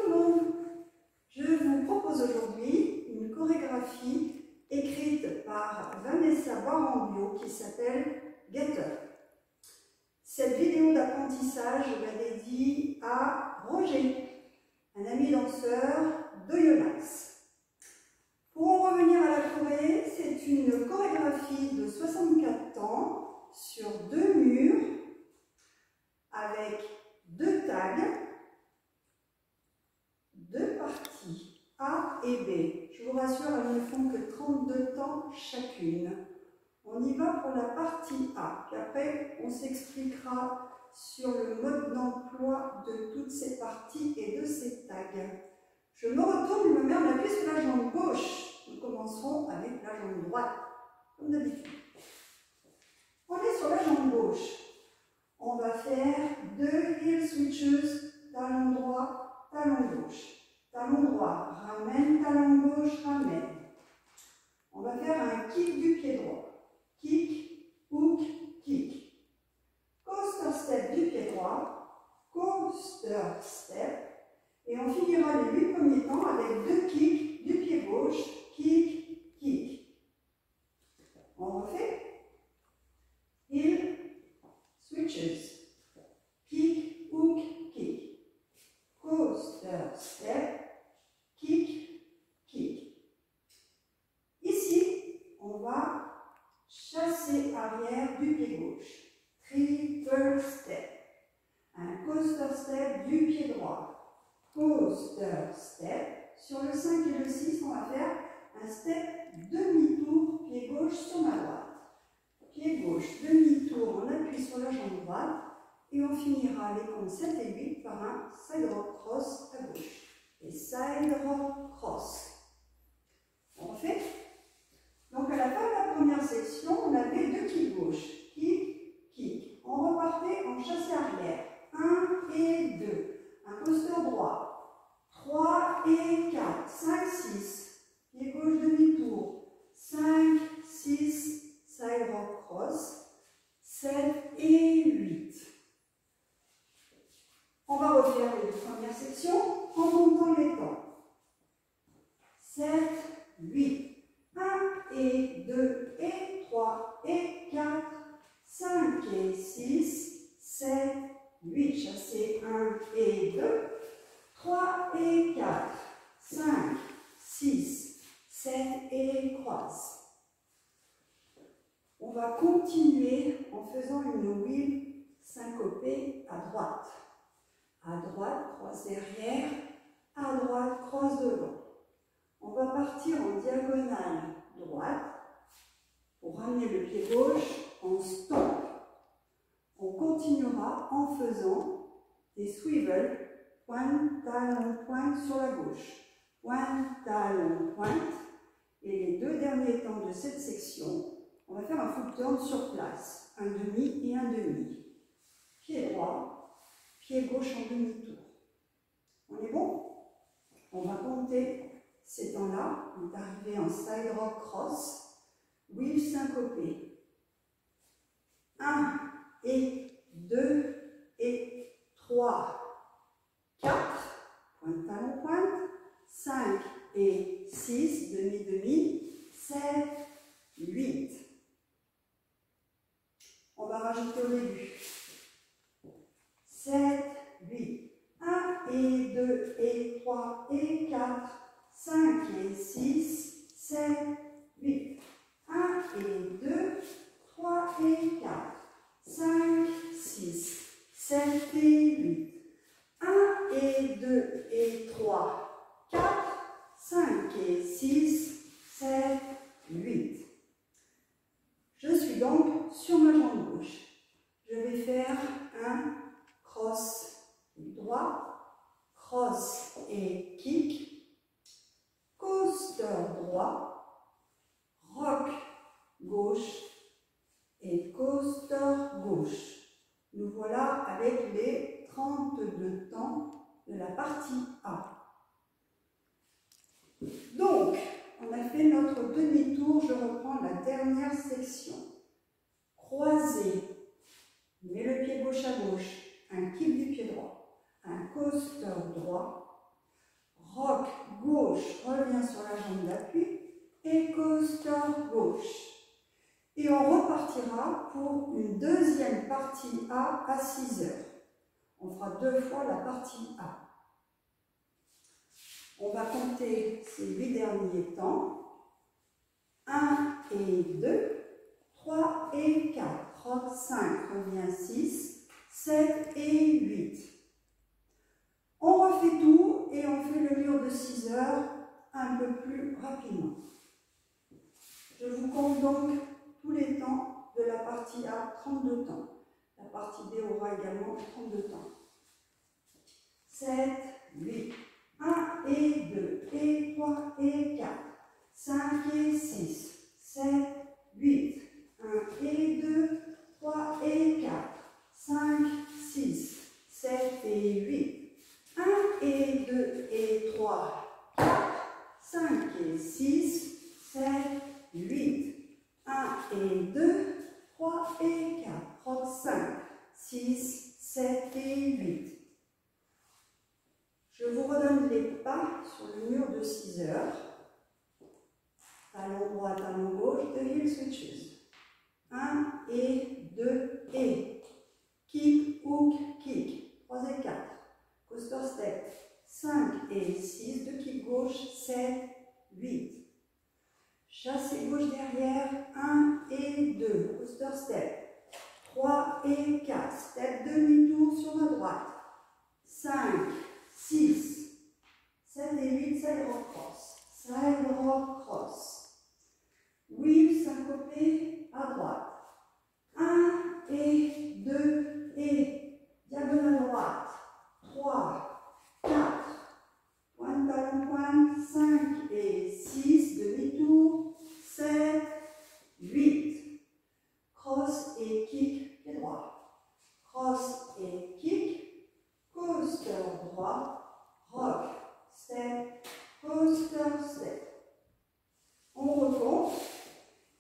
le monde. Je vous propose aujourd'hui une chorégraphie écrite par Vanessa Barambio qui s'appelle Getter. Cette vidéo d'apprentissage, je la dédie à Roger, un ami danseur d'Oyonnax. Pour en revenir à la choré, c'est une chorégraphie de 64 temps sur 2 murs avec 2 tags, 2 parties A et B. Je vous rassure, elles ne font que 32 temps chacune. On y va pour la partie A, puis après on s'expliquera sur le mode d'emploi de toutes ces parties et de ces tags. Je me retourne, je me mets en appui sur la jambe gauche. Nous commencerons avec la jambe droite, comme d'habitude. On est sur la jambe gauche. On va faire 2 heel switches, talon droit, talon gauche. Talon droit, ramène, talon gauche, ramène. On va faire un kick du pied droit. Kick, hook, kick. Coaster step du pied droit, coaster step. Et on finira les 8 premiers temps avec 2 kicks du pied gauche, kick, kick. On refait. Heel, switches. Kick, hook, kick. Coaster step, kick, kick. Ici, on va chasser arrière du pied gauche. Triple step. Un coaster step du pied droit. Coaster step. Sur le 5 et le 6, on va faire un step demi-tour, pied gauche sur ma droite. Pied gauche, demi-tour, on appuie sur la jambe droite. Et on finira les comptes 7 et 8 par un side rock cross à gauche. Et side rock cross. On refait. Donc à la fin de la première section, on avait 2 kicks gauche. Kick, kick. On repartait en chassé arrière. 1 et 2. Un coaster droit. 3 et 4. 5, 6. Pied gauche demi-tour. 5, 6. Side rock cross. 7 et 8. On va refaire les 2 premières sections en montant les temps. 7, 8. 1 et 2 et 3 et 4, 5 et 6, 7, 8. Chassez 1 et 2, 3 et 4, 5, 6, 7 et croise. On va continuer en faisant une wheel syncopée à droite. À droite, croise derrière, à droite, croise devant. On va partir en diagonale droite pour ramener le pied gauche en stomp. On continuera en faisant des swivels, pointe, talon, pointe sur la gauche. Pointe, talon, pointe. Et les 2 derniers temps de cette section, on va faire un foot turn sur place. Un demi et un demi. Pied droit. Pied gauche en demi-tour. On est bon? On va compter ces temps-là. On est arrivé en side rock cross, wheel syncopé. 1 et 2 et 3, 4, pointe, talon, pointe. 5 et 6, demi-demi. 7, 8. On va rajouter au début. 7, 8, 1 et 2 et 3 et 4, 5 et 6, 7, 8, 1 et 2, 3 et 4, 5, 6, 7 et 8, 1 et 2 et 3, 4, 5 et 6, 7, 8. Je suis donc sur ma jambe gauche. Je vais faire un cross droit, cross et kick, coaster droit, rock gauche et coaster gauche. Nous voilà avec les 32 temps de la partie A. Donc, on a fait notre demi-tour, je reprends la dernière section. Croisé, mets le pied gauche à gauche, un kick du pied droit, un coaster droit, rock gauche, revient sur la jambe d'appui et coaster gauche. Et on repartira pour une deuxième partie A à 6 heures. On fera 2 fois la partie A. On va compter ces 8 derniers temps. 1 et 2, 3 et 4, rock 5, revient 6, 7 et 8. On refait tout et on fait le mur de 6 heures un peu plus rapidement. Je vous compte donc tous les temps de la partie A, 32 temps. La partie B aura également 32 temps. 7, 8, 1 et 2, et 3 et 4, 5 et 6, 7, 8, 1 et 2, 3 et 4, 5, 6, 7 et 8, 1 et 2 et 3, 4, 5 et 6, 7, 8, 1 et 2, 3 et 4, rock 5, 6, 7 et 8. Je vous redonne les pas sur le mur de 6 heures. Talon droit, talon gauche, 2 heel switches. 1 et 2 et. Kick, hook, kick. 3 et 4. Coaster step. 5 et 6. 2 kick gauche, 7, 8. Chassé gauche derrière, 1 et 2. Coaster step. 3 et 4. Step demi-tour sur la droite. 5, 6, 7 et 8, side rock cross. Side rock cross. Wheel syncopé à droite. 1 et 2 et. Diagonale droite. 3, 4. Pointe talon pointe. 5 et 6. Demi-tour. 7, 8. Cross et kick pied droit. Cross et kick. Coaster droit, rock, step, coaster, step. On recompte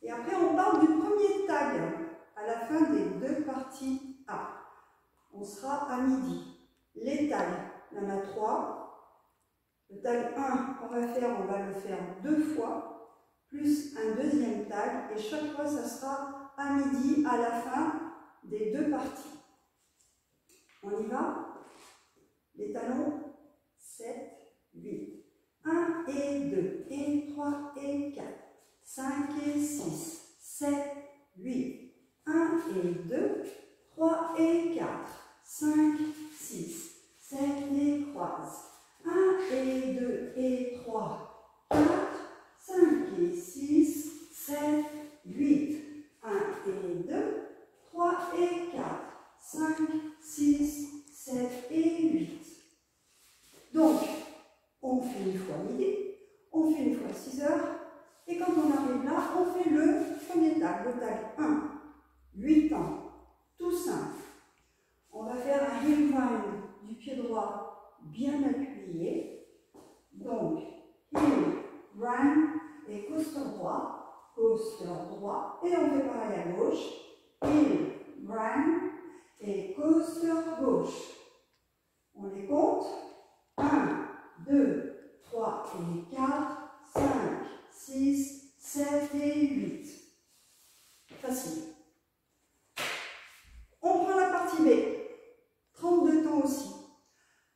et après on part du premier tag à la fin des 2 parties A. On sera à midi. Les tags, il y en a 3. Le tag 1 qu'on va faire, on va le faire 2 fois, plus un deuxième tag et chaque fois ça sera à midi à la fin des 2 parties. On y va? Les talons, 7, 8, 1 et 2, et 3 et 4, 5 et 6, 7, 8, 1 et 2, 3 et 4, 5, 6, 7 et croise, 1 et 2 et 3, 4, 5 et 6, 7, 8, 1 et 2, 3 et 4, 5, 6, 7 et 8. Donc, on fait une fois midi, on fait une fois 6 heures, et quand on arrive là, on fait le premier tag, le tag 1, 8 ans, tout simple. On va faire un heel grind du pied droit bien appuyé. Donc, heel, grind et coaster droit, et on fait pareil à gauche, heel, grind et coaster gauche. On les compte. 1, 2, 3 et 4, 5, 6, 7 et 8. Facile. On prend la partie B. 32 temps aussi.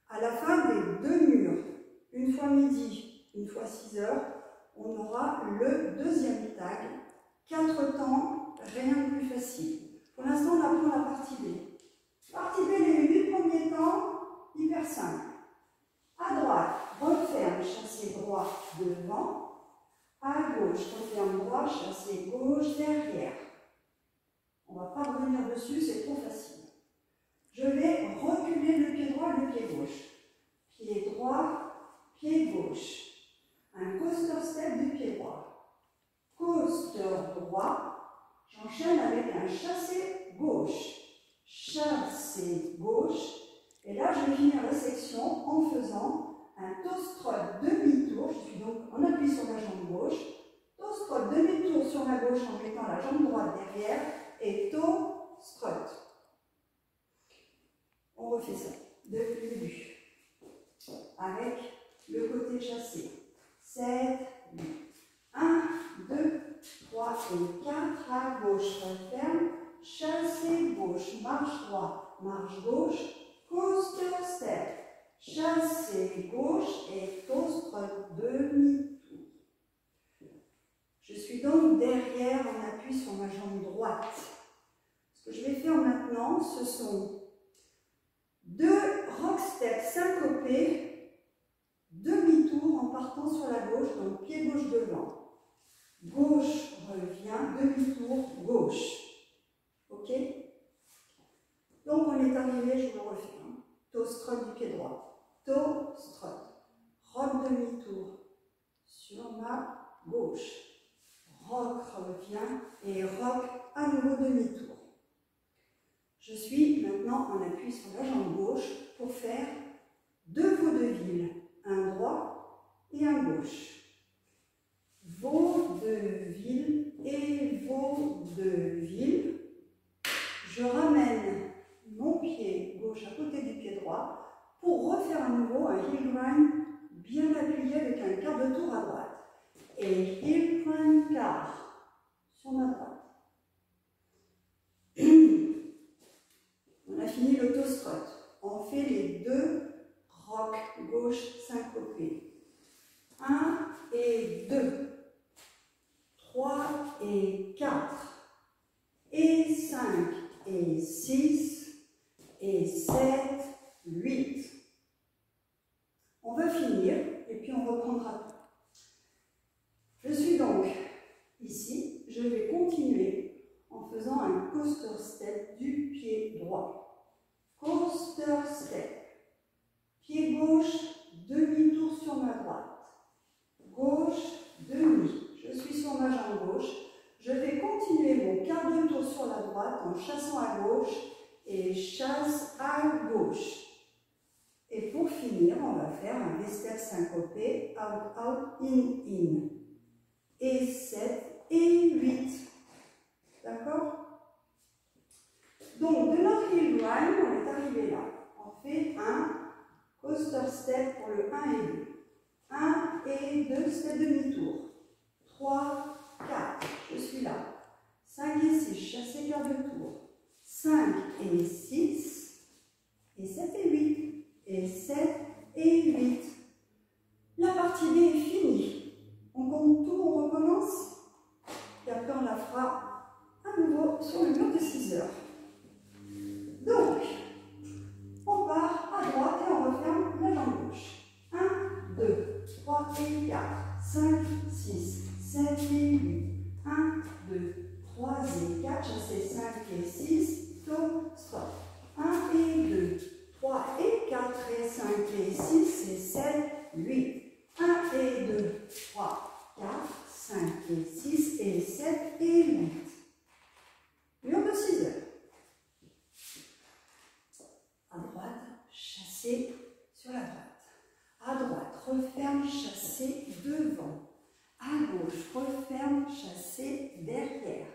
À la fin des 2 murs, une fois midi, une fois 6 heures, on aura le deuxième tag. 4 temps, rien de plus facile. Pour l'instant, on apprend la partie B. Partie B, les 8 premiers temps, hyper simple. À droite, referme, chassé droit devant. À gauche, referme droit, chassé gauche derrière. On ne va pas revenir dessus, c'est trop facile. Je vais reculer le pied droit et le pied gauche. Pied droit, pied gauche. Un coaster step du pied droit. Coaster droit. J'enchaîne avec un chassé gauche. Chassé gauche. Et là, je vais finir la section en faisant un toe strut demi-tour. Je suis donc en appui sur la jambe gauche. Toe strut demi-tour sur la gauche en mettant la jambe droite derrière. Et toe strut. On refait ça depuis le début. Avec le côté chasser. 7, 8. 1, 2, 3 et 4. À gauche, referme. Chassez gauche, marche droit, marche gauche. Coaster step. Chassez gauche et toe strut demi-tour. Je suis donc derrière en appui sur ma jambe droite. Ce que je vais faire maintenant, ce sont 2 rock steps syncopés, demi-tour en partant sur la gauche, donc pied gauche devant. Gauche revient, demi-tour gauche. Ok? Donc on est arrivé, je vous le refais. Toe strut du pied droit. Toe strut. Rock demi-tour sur ma gauche. Rock revient et rock à nouveau demi-tour. Je suis maintenant en appui sur la jambe gauche pour faire 2 vaudevilles, un droit et un gauche. Vaudeville et vaudeville. Je ramène mon pied gauche à côté du pied droit pour refaire à nouveau un heel grind bien appuyé avec un quart de tour à droite. Et heel grind quart sur ma droite. On a fini le toe strut. On fait les 2 rock gauche syncopés. 1 et 2. 3 et 4. Et 5 et 6. Et 7, 8. On va finir et puis on reprendra tout. Je suis donc ici. Je vais continuer en faisant un coaster step du pied droit. Coaster step. Pied gauche, demi-tour sur ma droite. Gauche, demi. Je suis sur ma jambe gauche. Je vais continuer mon quart de tour sur la droite en chassant à gauche et chasse à gauche. Et pour finir, on va faire un V-step syncopé, out, out, in, in. Et 7 et 8. D'accord? Donc, de notre heel grind, on est arrivé là. On fait un coaster step pour le 1 et 2. 1 et 2, step demi-tour. 3, 4, je suis là. 5 et 6, chassez quart de tour. 5 et 6, et 7 et 8, et 7 et 8. La partie B est finie. On compte tout, on recommence. Et après, on la fera à nouveau sur le mur de 6 heures. Donc, on part à droite et on referme la jambe gauche. 1, 2, 3 et 4, 5, 6, 7 et 8. 1, 2, 3 et 4, chassez 5 et 6, toe strut. 1 et 2, 3 et 4 et 5 et 6 et 7, 8. 1 et 2, 3, 4, 5 et 6 et 7 et 8. Mur de 6 heures. À droite, chassez sur la droite. À droite, referme, chassez devant. À gauche, referme, chassez derrière.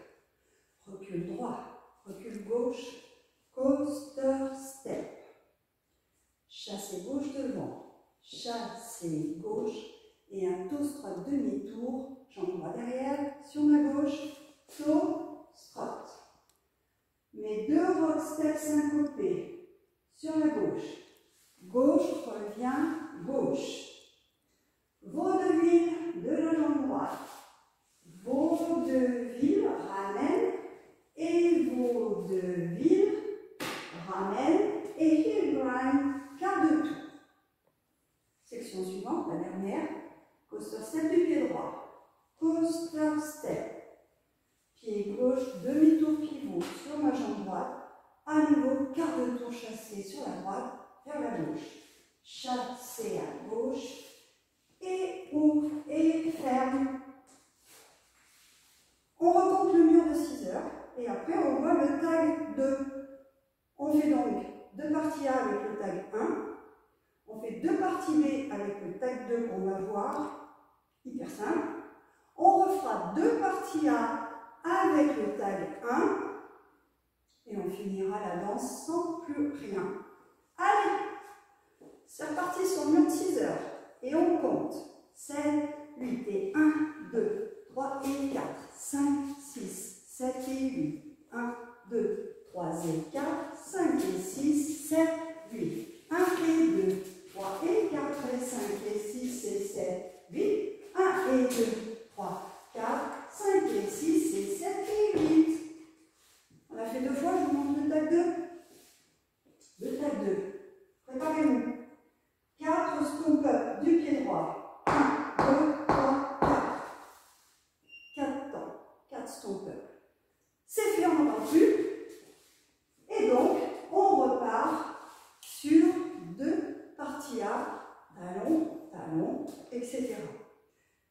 Recule droit, recule gauche, coaster step. Chassez gauche devant, chassez gauche et un toe strut demi-tour, jambe droite derrière, sur ma gauche, toe strut. Mes 2 rock steps syncopés. Sur la gauche. Gauche revient gauche. Vaudeville de la jambe droite. Vaudeville ramène et vaudeville ramène et heel grind quart de tour. Section suivante, la dernière. Coaster step du pied droit. Coaster step. Pied gauche, demi-tour pivot sur ma jambe droite. À nouveau, quart de tour chassé sur la droite, vers la gauche. Chassé à gauche. Et ouvre et ferme. On recompte le mur de 6 heures. Et après, on voit le tag 2. On fait donc 2 parties A avec le tag 1. On fait 2 parties B avec le tag 2 qu'on va voir. Hyper simple. On refera 2 parties A avec le tag 1. Et on finira la danse sans plus rien. Allez, c'est reparti sur le mur de 6 heures. et on compte. 7, 8 et 1, 2, 3 et 4, 5, 6, 7 et 8. 1, 2, 3 et 4, 5 et 6, 7, 8. 1 et 2, 3 et 4 et 5 et 6 et 7, 8. 1 et 2, 3, 4, 5 et 6 et 7 et 8. On a fait 2 fois, je vous montre le tag 2. Le tag 2. Préparez-vous. 4 stomp up du pied droit. 1, 2, 3, 4. 4 temps. 4 stomp up. C'est fait, on n'entend plus. Et donc, on repart sur 2 parties A, talon, talon, etc.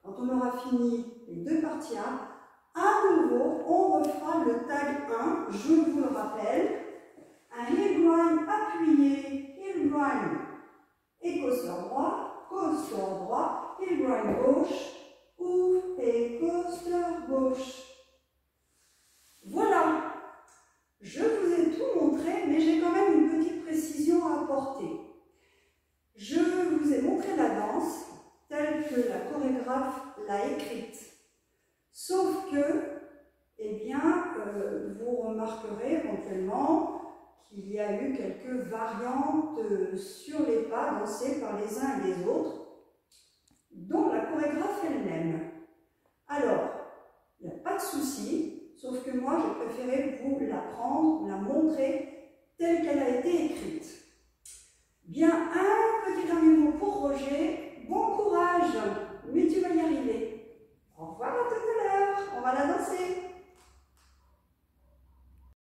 Quand on aura fini les 2 parties A, à nouveau, on refera le tag 1, je vous le rappelle. Un heel grind appuyé, heel grind et coaster droit, heel grind gauche, ouvre et coaster gauche. Voilà, je vous ai tout montré, mais j'ai quand même une petite précision à apporter. Je vous ai montré la danse telle que la chorégraphe l'a écrite. Sauf que, eh bien, vous remarquerez éventuellement qu'il y a eu quelques variantes sur les pas dansés par les uns et les autres, dont la chorégraphe elle-même. Alors, il n'y a pas de souci, sauf que moi, j'ai préféré vous l'apprendre, la montrer telle